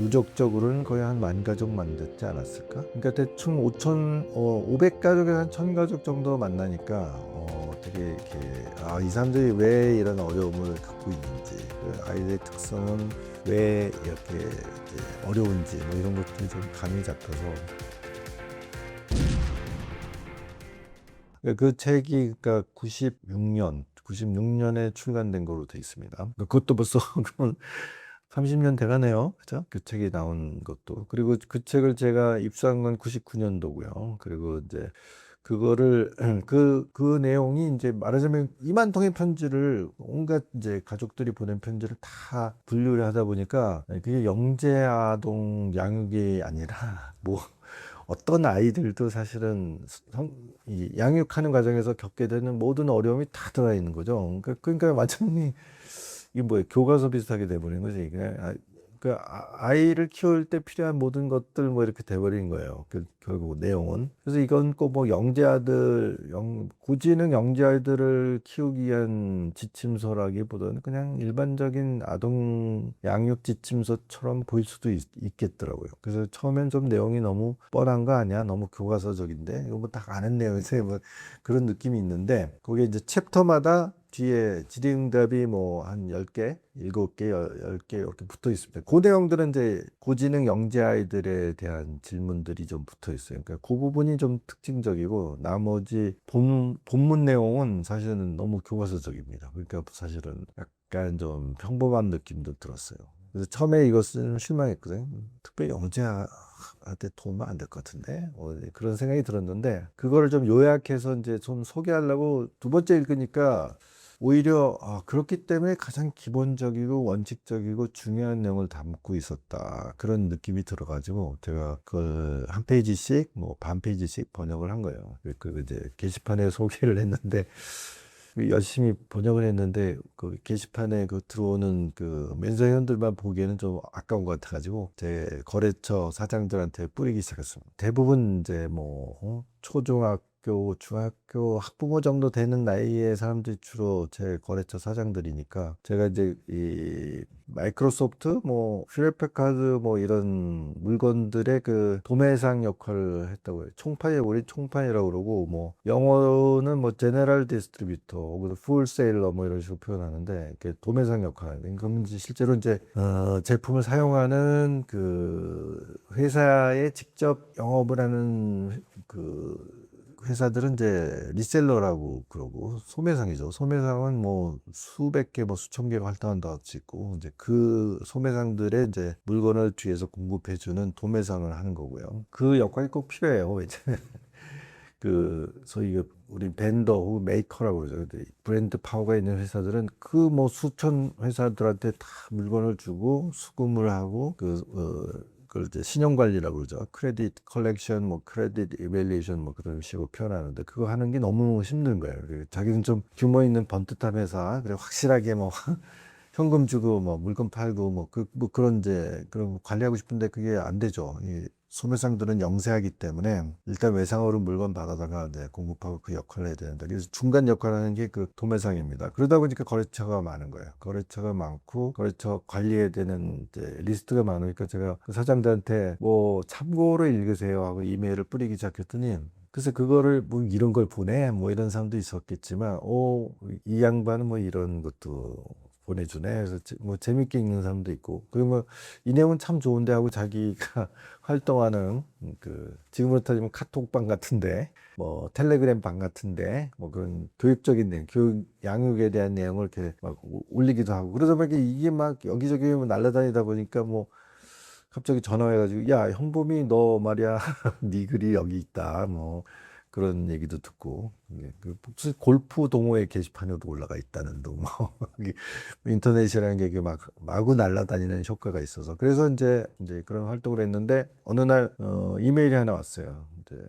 누적적으로는 거의 한 10,000가족 만들지 않았을까? 그러니까 대충 500가족에서 한 1,000가족 정도 만나니까 되게 이렇게 이 사람들이 왜 이런 어려움을 갖고 있는지, 그 아이들의 특성은 왜 이렇게 이제 어려운지 뭐 이런 것들이 좀 감이 잡혀서 그 책이 그러니까 96년에 출간된 거로 돼 있습니다. 그것도 벌써 그러면 30년 돼가네요. 그죠? 그 책이 나온 것도. 그리고 그 책을 제가 입수한 건 99년도고요. 그리고 이제 그거를 그 내용이 이제 말하자면 2만 통의 편지를 온갖 이제 가족들이 보낸 편지를 다 분류를 하다 보니까 그게 영재 아동 양육이 아니라 뭐 어떤 아이들도 사실은 이 양육하는 과정에서 겪게 되는 모든 어려움이 다 들어가 있는 거죠. 그러니까 완전히 이게 뭐예요? 교과서 비슷하게 돼버린 거지. 아이를 키울 때 필요한 모든 것들 뭐 이렇게 돼버린 거예요. 결국 내용은. 그래서 이건 꼭 뭐 고지능 영재아이들을 키우기 위한 지침서라기보다는 그냥 일반적인 아동 양육 지침서처럼 보일 수도 있겠더라고요. 그래서 처음엔 좀 내용이 너무 뻔한 거 아니야? 너무 교과서적인데? 이거 뭐 다 아는 내용이세요? 뭐 그런 느낌이 있는데, 거기에 이제 챕터마다 뒤에 질의응답이 뭐 한 10개, 7개, 10개 이렇게 붙어 있습니다. 그 내용들은 이제 고지능 영재 아이들에 대한 질문들이 좀 붙어 있어요. 그러니까 그 부분이 좀 특징적이고 나머지 본문 내용은 사실은 너무 교과서적입니다. 그러니까 사실은 약간 좀 평범한 느낌도 들었어요. 그래서 처음에 이것은 실망했거든요. 특별히 영재한테 도움은 안 될 것 같은데 그런 생각이 들었는데, 그거를 좀 요약해서 이제 좀 소개하려고 두 번째 읽으니까 오히려 그렇기 때문에 가장 기본적이고 원칙적이고 중요한 내용을 담고 있었다, 그런 느낌이 들어가지고 제가 그걸 한 페이지씩 뭐 반 페이지씩 번역을 한 거예요. 그 이제 게시판에 소개를 했는데, 열심히 번역을 했는데 그 게시판에 그 들어오는 그 면세점들만 보기에는 좀 아까운 것 같아가지고 제 거래처 사장들한테 뿌리기 시작했습니다. 대부분 이제 뭐 초중학교, 중학교 학부모 정도 되는 나이의 사람들이 주로 제 거래처 사장들이니까, 제가 이제 이 마이크로소프트, 뭐 휴레패카드 뭐 이런 물건들의 그 도매상 역할을 했다고 해요. 우리 총판이라고 그러고, 뭐 영어는 뭐 제네럴 디스트리뷰터, 뭐 풀세일러 뭐 이런 식으로 표현하는데, 이렇게 도매상 역할. 그럼 이제 실제로 이제 제품을 사용하는 그 회사에 직접 영업을 하는 그 회사들은 이제 리셀러라고 그러고, 소매상이죠. 소매상은 뭐 수백 개, 뭐 수천 개가 활동한다고 할 수 있고, 이제 그 소매상들의 이제 물건을 뒤에서 공급해주는 도매상을 하는 거고요. 그 역할이 꼭 필요해요. 왜냐면 소위 우리 벤더 혹은 메이커라고 그러죠. 근데 브랜드 파워가 있는 회사들은 그 뭐 수천 회사들한테 다 물건을 주고 수금을 하고 그걸 이제 신용 관리라고 그러죠. 크레딧 컬렉션, 뭐 크레딧 이밸리에이션 뭐 그런 식으로 표현하는데, 그거 하는 게 너무 힘든 거예요. 자기는 좀 규모 있는 번듯한 회사, 그래 확실하게 뭐 현금 주고 뭐 물건 팔고 뭐 그런 이제 그런 거 관리하고 싶은데 그게 안 되죠. 이 소매상들은 영세하기 때문에 일단 외상으로 물건 받아다가 이제 공급하고 그 역할을 해야 되는데, 그래서 중간 역할을 하는 게 그 도매상입니다. 그러다 보니까 거래처가 많은 거예요. 거래처가 많고 거래처 관리해야 되는 이제 리스트가 많으니까, 제가 그 사장들한테 뭐 참고로 읽으세요 하고 이메일을 뿌리기 시작했더니, 그래서 그거를 뭐 이런 걸 보내 뭐 이런 사람도 있었겠지만, 이 양반은 뭐 이런 것도 보내주네. 그래서 뭐 재밌게 읽는 사람도 있고, 그리고 뭐 이 내용은 참 좋은데 하고 자기가 활동하는 지금으로 따지면 카톡방 같은데, 뭐 텔레그램 방 같은데, 뭐 그런 교육적인 내용, 교육 양육에 대한 내용을 이렇게 막 올리기도 하고, 그러다 보니까 이게 막 여기저기 날아다니다 보니까 뭐 갑자기 전화해가지고, 야 현범이 너 말이야 네 글이 여기 있다 뭐 그런 얘기도 듣고, 무슨 골프 동호회 게시판에도 올라가 있다는 둥, 뭐 이게 인터넷이라는 게 이게 막 마구 날아다니는 효과가 있어서, 그래서 이제 그런 활동을 했는데, 어느 날 이메일이 하나 왔어요. 이제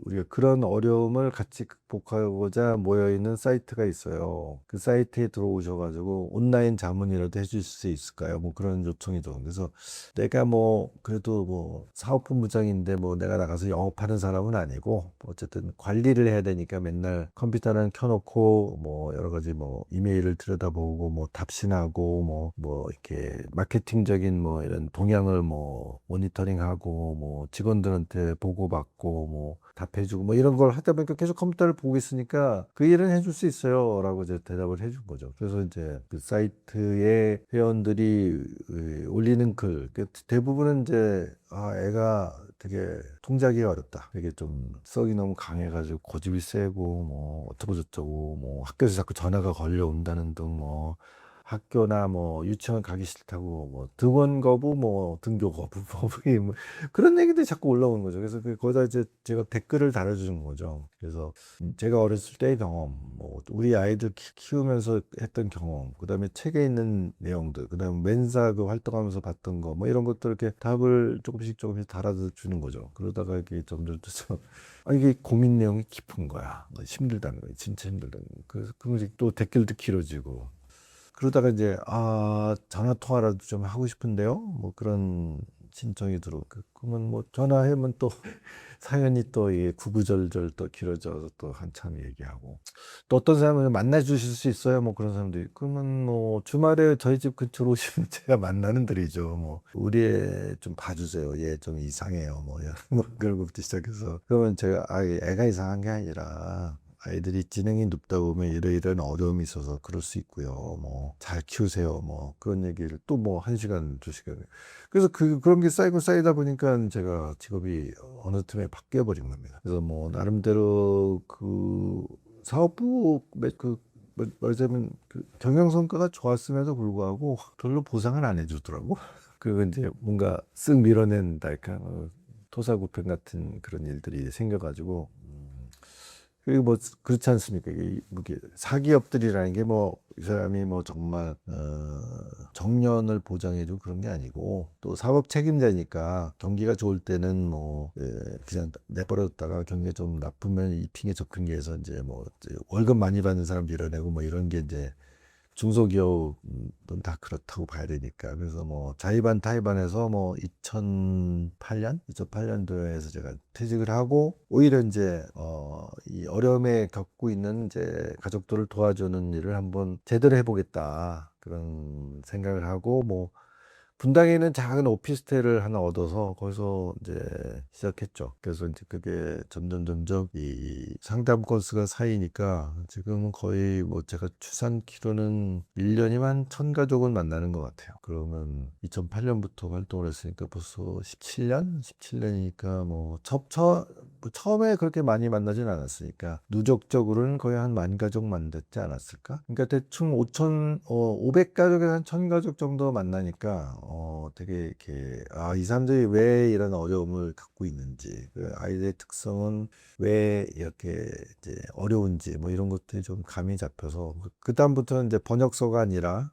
우리가 그런 어려움을 같이 극복하고자 모여 있는 사이트가 있어요. 그 사이트에 들어오셔가지고 온라인 자문이라도 해줄 수 있을까요? 뭐 그런 요청이 들어온. 그래서 내가 뭐 그래도 뭐 사업본부장인데 뭐 내가 나가서 영업하는 사람은 아니고, 어쨌든 관리를 해야 되니까 맨날 맨날 컴퓨터는 켜놓고 뭐 여러 가지 뭐 이메일을 들여다보고 뭐 답신하고 뭐 이렇게 마케팅적인 뭐 이런 동향을 뭐 모니터링하고 뭐 직원들한테 보고받고 뭐 답해주고 뭐 이런 걸 하다 보니까 계속 컴퓨터를 보고 있으니까 그 일은 해줄 수 있어요라고 이제 대답을 해준 거죠. 그래서 이제 그 사이트에 회원들이 올리는 글 대부분은 이제 애가 되게 통제하기가 어렵다. 되게 좀 성이 너무 강해가지고 고집이 세고 뭐 어쩌고 저쩌고 뭐 학교에서 자꾸 전화가 걸려온다는 등 뭐 학교나 뭐 유치원 가기 싫다고 뭐 등원 거부 뭐 등교 거부 뭐 그런 얘기들이 자꾸 올라오는 거죠. 그래서 거기다 이제 제가 댓글을 달아주는 거죠. 그래서 제가 어렸을 때의 경험, 뭐 우리 아이들 키우면서 했던 경험, 그다음에 책에 있는 내용들, 그다음에 멘사 그 활동하면서 봤던 거, 뭐 이런 것들 이렇게 답을 조금씩 달아주는 거죠. 그러다가 이렇게 점점 이게 고민 내용이 깊은 거야. 힘들다는 거야. 진짜 힘들다는 거야. 그래서 또 댓글도 길어지고. 그러다가 이제 전화 통화라도 좀 하고 싶은데요. 뭐 그런 신청이 들어오고 그러면 뭐 전화하면 또 사연이 또 이게 구구절절 또 길어져서 또 한참 얘기하고 또 어떤 사람은 만나 주실 수 있어요. 뭐 그런 사람도 있고 그러면 뭐 주말에 저희 집 근처로 오시면 제가 만나는 들이죠. 뭐 우리 애 좀 봐주세요. 얘 좀 이상해요. 뭐 그런 것부터 시작해서 그러면 제가 애가 이상한 게 아니라 아이들이 지능이 높다 보면 이러이러한 어려움이 있어서 그럴 수 있고요. 뭐 잘 키우세요. 뭐 그런 얘기를 또 뭐 1시간, 2시간. 그래서 그런 게 쌓이다 보니까 제가 직업이 어느 틈에 바뀌어 버린 겁니다. 그래서 뭐 나름대로 그 사업부 말하자면 그 경영 성과가 좋았음에도 불구하고 별로 보상을 안 해주더라고. 그리고 이제 뭔가 쓱 밀어낸달까 토사구팽 같은 그런 일들이 생겨가지고 그리고 뭐 그렇지 않습니까? 이게 사기업들이라는 게 뭐 이 사람이 뭐 정말 정년을 보장해주고 그런 게 아니고 또 사업 책임자니까 경기가 좋을 때는 뭐 그냥 내버려뒀다가 경기가 좀 나쁘면 이 핑계 저 핑계해서 이제 뭐 월급 많이 받는 사람 밀어내고 뭐 이런 게 이제 중소기업은 다 그렇다고 봐야 되니까. 그래서 뭐 자의반 타의반해서 뭐 2008년도에서 제가 퇴직을 하고 오히려 이제 이 어려움에 겪고 있는 이제 가족들을 도와주는 일을 한번 제대로 해보겠다. 그런 생각을 하고 뭐 분당에는 작은 오피스텔을 하나 얻어서 거기서 이제 시작했죠. 그래서 이제 그게 점점 이 상담 건수가 쌓이니까 지금은 거의 뭐 제가 추산키로는 1년이면 1000가족은 만나는 것 같아요. 그러면 2008년부터 활동을 했으니까 벌써 17년이니까 뭐 처음에 그렇게 많이 만나진 않았으니까 누적적으로는 거의 한 10,000가족 만났지 않았을까? 그러니까 대충 500가족에서 한 1000가족 정도 만나니까 되게 이렇게 이 사람들이 왜 이런 어려움을 갖고 있는지 그 아이들의 특성은 왜 이렇게 이제 어려운지 뭐 이런 것들이 좀 감이 잡혀서 그 다음부터는 이제 번역서가 아니라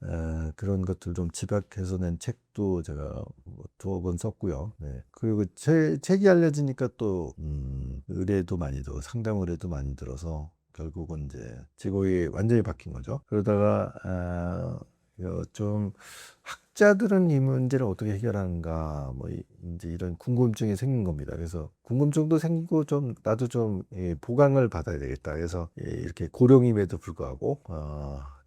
그런 것들 좀 집약해서 낸 책도 제가 뭐 2권 썼고요. 네. 그리고 책이 알려지니까 또 의뢰도 많이 들어 상담 의뢰도 많이 들어서 결국은 이제 직업이 완전히 바뀐 거죠. 그러다가 좀 학자들은 이 문제를 어떻게 해결하는가 뭐 이제 이런 궁금증이 생긴 겁니다. 그래서 궁금증도 생기고 좀 나도 좀 보강을 받아야 되겠다. 그래서 이렇게 고령임에도 불구하고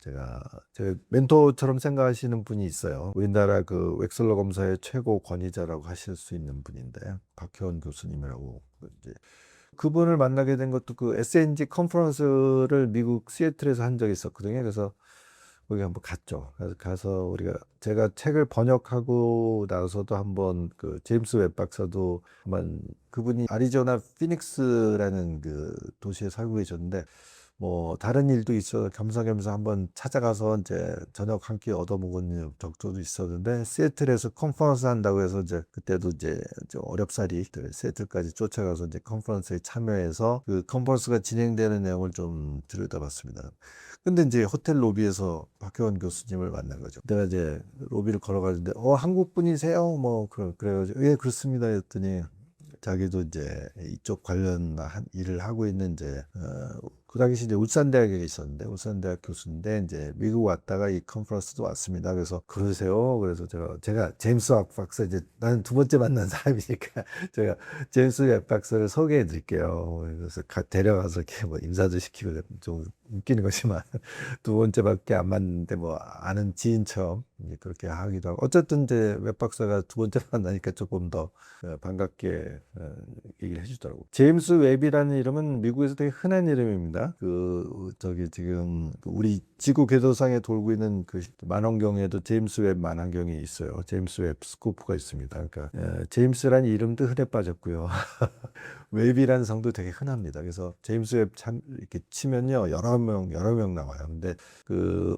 제가 제 멘토처럼 생각하시는 분이 있어요. 우리나라 그 웩슬러 검사의 최고 권위자라고 하실 수 있는 분인데 박혜원 교수님이라고 이제 그분을 만나게 된 것도 그 SNG 컨퍼런스를 미국 시애틀에서 한 적이 있었거든요. 그래서 거기 한번 갔죠. 그래서 가서 제가 책을 번역하고 나서도 한번 그 제임스 웹 박사도 한번 그분이 아리조나 피닉스라는 그 도시에 살고 계셨는데 뭐 다른 일도 있어 겸사겸사 한번 찾아가서 이제 저녁 한 끼 얻어먹은 적도 있었는데 시애틀에서 컨퍼런스 한다고 해서 이제 그때도 이제 어렵사리 시애틀까지 쫓아가서 이제 컨퍼런스에 참여해서 그 컨퍼런스가 진행되는 내용을 좀 들여다봤습니다. 근데 이제 호텔 로비에서 박혜원 교수님을 만난 거죠. 내가 이제 로비를 걸어가는데 한국 분이세요? 뭐 그래가지고 예 그렇습니다 했더니 자기도 이제 이쪽 관련 일을 하고 있는 이제 그 당시 이제 울산대학에 있었는데 울산대학 교수인데 이제 미국 왔다가 이 컨퍼런스도 왔습니다. 그래서 그러세요. 그래서 제가 제임스 웹 박사 이제 나는 두 번째 만난 사람이니까 제가 제임스 웹 박사를 소개해 드릴게요. 그래서 데려가서 이렇게 뭐 인사도 시키고 좀 웃기는 거지만 두 번째밖에 안 만났는데 뭐 아는 지인처럼 이제 그렇게 하기도 하고 어쨌든 이제 웹 박사가 두 번째 만나니까 조금 더 반갑게 얘기를 해주더라고. 제임스 웹이라는 이름은 미국에서 되게 흔한 이름입니다. 저기 지금 우리 지구 궤도상에 돌고 있는 그 만원경에도 제임스 웹 만원경이 있어요. 제임스 웹 스코프가 있습니다. 그러니까 제임스라는 이름도 흔해 빠졌고요. 웹이라는 성도 되게 흔합니다. 그래서 제임스 웹 참 이렇게 치면요 여러 명 나와요. 근데 그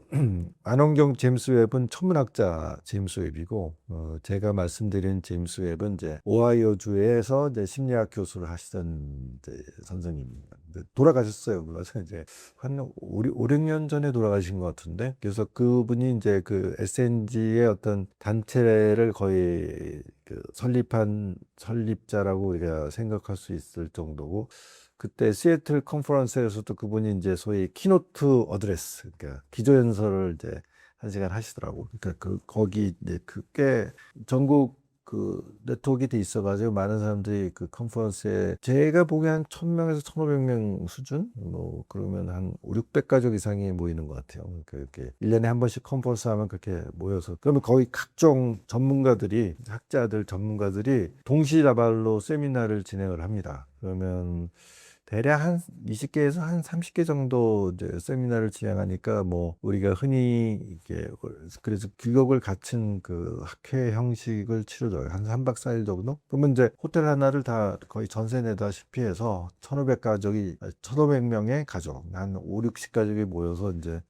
만원경 제임스 웹은 천문학자 제임스 웹이고 제가 말씀드린 제임스 웹은 이제 오하이오주에서 이제 심리학 교수를 하시던 이제 선생님입니다. 돌아가셨어요. 물론 이제 한 5, 6년 전에 돌아가신 것 같은데 그래서 그분이 이제 그 SNG의 어떤 단체를 거의 그 설립자라고 우리가 생각할 수 있을 정도고 그때 시애틀 컨퍼런스에서도 그분이 이제 소위 키노트 어드레스 그러니까 기조연설을 이제 1시간 하시더라고. 그러니까 거기 이제 꽤 전국 그 네트워크가 돼 있어가지고 많은 사람들이 그 컨퍼런스에 제가 보기엔 한 1000명에서 1500명 수준? 뭐 그러면 한 5, 600가족 이상이 모이는 것 같아요. 그러니까 이렇게 1년에 한 번씩 컨퍼런스 하면 그렇게 모여서 그러면 거의 각종 전문가들이 학자들 전문가들이 동시다발로 세미나를 진행을 합니다. 그러면 대략 한 20개에서 한 30개 정도 이제 세미나를 진행하니까 뭐 우리가 흔히 이게 그래서 규격을 갖춘 그 학회 형식을 치르죠. 한 3박 4일 정도? 그러면 이제 호텔 하나를 다 거의 전세 내다시피 해서 1,500명의 가족, 한 5, 60가족이 모여서 이제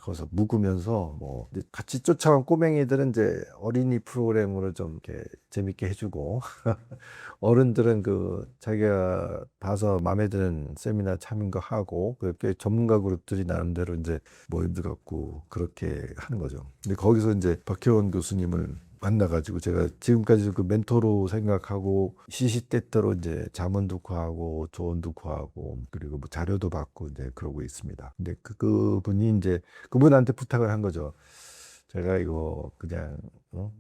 거기서 묵으면서 뭐 같이 쫓아온 꼬맹이들은 이제 어린이 프로그램으로 좀 이렇게 재밌게 해주고 어른들은 자기가 봐서 마음에 드는 세미나 참인 거 하고 꽤 전문가 그룹들이 나름대로 이제 모임도 갖고 그렇게 하는 거죠. 근데 거기서 이제 박혜원 교수님을 만나가지고 제가 지금까지 그 멘토로 생각하고 시시때때로 이제 자문도 구하고 조언도 구하고 그리고 뭐 자료도 받고 이제 그러고 있습니다. 근데 그분이 이제 그분한테 부탁을 한 거죠. 제가 이거 그냥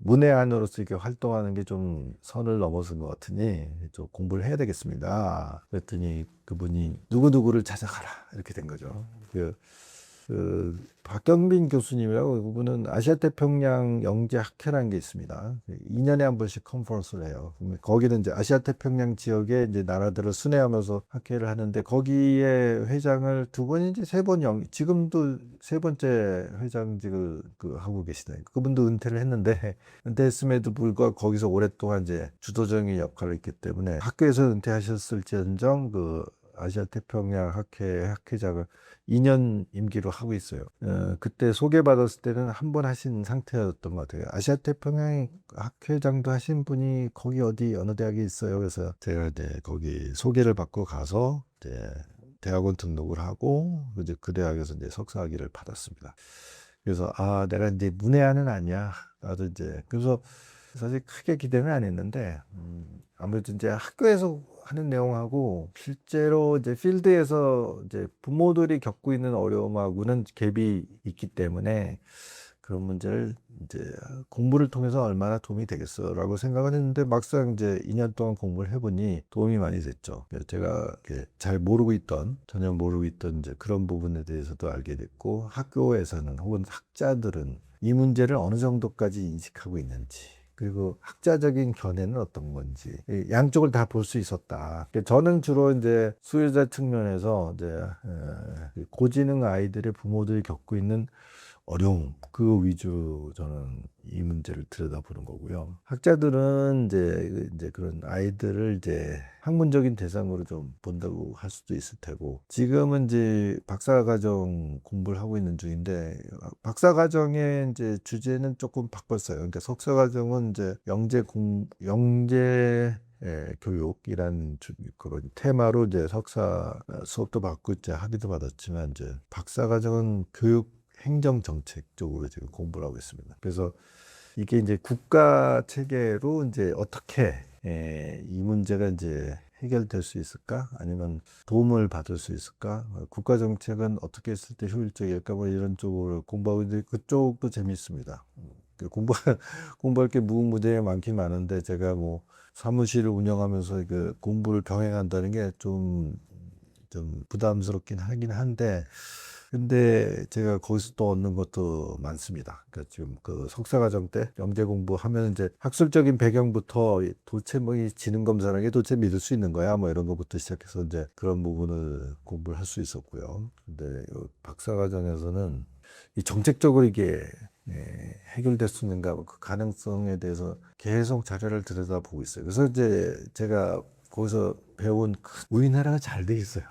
문외한으로서 이렇게 활동하는 게 좀 선을 넘어선 것 같으니 좀 공부를 해야 되겠습니다. 그랬더니 그분이 누구누구를 찾아가라 이렇게 된 거죠. 박경빈 교수님이라고 그분은 아시아태평양 영재학회라는 게 있습니다. 2년에 한 번씩 컨퍼런스를 해요. 거기는 이제 아시아태평양 지역의 이제 나라들을 순회하면서 학회를 하는데 거기에 회장을 두 번인지 세 번 지금도 세 번째 회장직을 하고 계시다니까. 그분도 은퇴를 했는데 은퇴했음에도 불구하고 거기서 오랫동안 이제 주도적인 역할을 했기 때문에 학교에서 은퇴하셨을지언정 아시아태평양 학회장을 2년 임기로 하고 있어요. 그때 소개받았을 때는 한 번 하신 상태였던 것 같아요. 아시아태평양 학회장도 하신 분이 거기 어느 대학에 있어요. 그래서 제가 이제 거기 소개를 받고 가서 이제 대학원 등록을 하고 이제 그 대학에서 이제 석사학위를 받았습니다. 그래서 내가 이제 문외한은 아니야. 나도 이제 그래서 사실 크게 기대는 안 했는데 아무래도 이제 학교에서 하는 내용하고 실제로 이제 필드에서 이제 부모들이 겪고 있는 어려움하고는 갭이 있기 때문에 그런 문제를 이제 공부를 통해서 얼마나 도움이 되겠어라고 생각을 했는데 막상 이제 2년 동안 공부를 해보니 도움이 많이 됐죠. 제가 전혀 모르고 있던 이제 그런 부분에 대해서도 알게 됐고 학교에서는 혹은 학자들은 이 문제를 어느 정도까지 인식하고 있는지 그리고 학자적인 견해는 어떤 건지 양쪽을 다 볼 수 있었다. 저는 주로 이제 수요자 측면에서 이제 고지능 아이들의 부모들이 겪고 있는 어려움 그 위주 저는 이 문제를 들여다보는 거고요. 학자들은 이제 그런 아이들을 이제 학문적인 대상으로 좀 본다고 할 수도 있을 테고 지금은 이제 박사과정 공부를 하고 있는 중인데 박사과정의 이제 주제는 조금 바꿨어요. 그러니까 석사과정은 이제 영재 교육이란 그런 테마로 이제 석사 수업도 받고 이제 학위도 받았지만 이제 박사과정은 교육 행정 정책 쪽으로 지금 공부를 하고 있습니다. 그래서 이게 이제 국가 체계로 이제 어떻게 이 문제가 이제 해결될 수 있을까? 아니면 도움을 받을 수 있을까? 국가 정책은 어떻게 했을 때 효율적일까? 뭐 이런 쪽을 공부하고 있는데 그쪽도 재미있습니다. 공부 공부할 게 무궁무진하게 많긴 많은데 제가 뭐 사무실을 운영하면서 그 공부를 병행한다는 게 좀 부담스럽긴 하긴 한데 근데 제가 거기서 또 얻는 것도 많습니다. 그러니까 지금 그 석사과정 때 영재 공부하면 이제 학술적인 배경부터 도대체 뭐 이 지능 검사라는 게 도대체 믿을 수 있는 거야? 뭐 이런 것부터 시작해서 이제 그런 부분을 공부를 할 수 있었고요. 근데 이 박사과정에서는 이 정책적으로 이게 해결될 수 있는가 그 가능성에 대해서 계속 자료를 들여다보고 있어요. 그래서 이제 제가 거기서 배운 우리나라가 잘 돼 있어요.